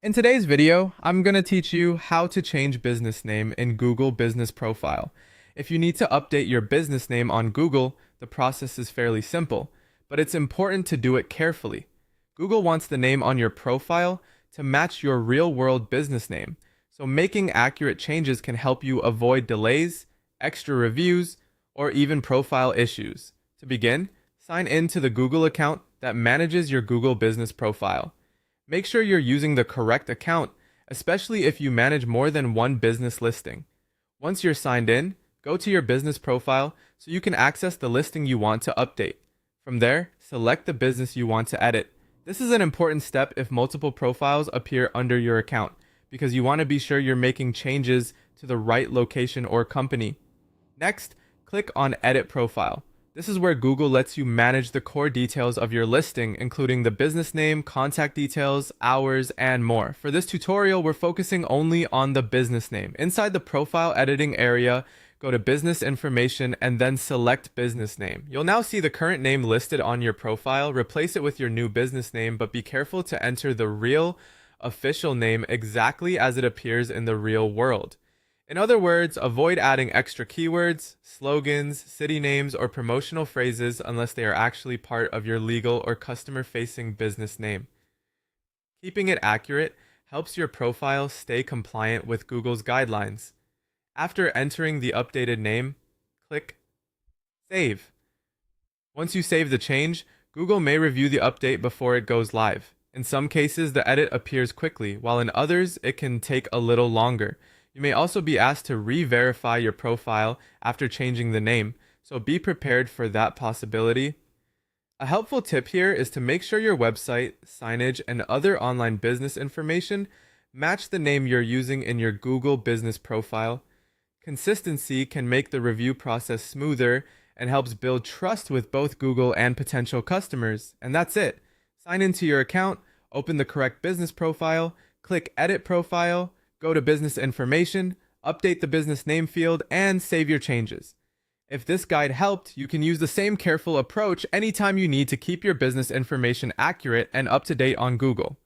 In today's video, I'm going to teach you how to change business name in Google Business Profile. If you need to update your business name on Google, the process is fairly simple, but it's important to do it carefully. Google wants the name on your profile to match your real-world business name, so making accurate changes can help you avoid delays, extra reviews, or even profile issues. To begin, sign in to the Google account that manages your Google Business Profile. Make sure you're using the correct account, especially if you manage more than one business listing. Once you're signed in, go to your business profile so you can access the listing you want to update. From there, select the business you want to edit. This is an important step if multiple profiles appear under your account, because you want to be sure you're making changes to the right location or company. Next, click on Edit Profile. This is where Google lets you manage the core details of your listing, including the business name, contact details, hours, and more. For this tutorial, we're focusing only on the business name. Inside the profile editing area, go to Business Information and then select Business Name. You'll now see the current name listed on your profile. Replace it with your new business name, but be careful to enter the real official name exactly as it appears in the real world. In other words, avoid adding extra keywords, slogans, city names, or promotional phrases unless they are actually part of your legal or customer-facing business name. Keeping it accurate helps your profile stay compliant with Google's guidelines. After entering the updated name, click Save. Once you save the change, Google may review the update before it goes live. In some cases, the edit appears quickly, while in others, it can take a little longer. You may also be asked to re-verify your profile after changing the name, so be prepared for that possibility. A helpful tip here is to make sure your website, signage, and other online business information match the name you're using in your Google Business Profile. Consistency can make the review process smoother and helps build trust with both Google and potential customers. And that's it. Sign into your account, open the correct business profile, click Edit Profile, go to Business Information, update the business name field, and save your changes. If this guide helped, you can use the same careful approach anytime you need to keep your business information accurate and up to date on Google.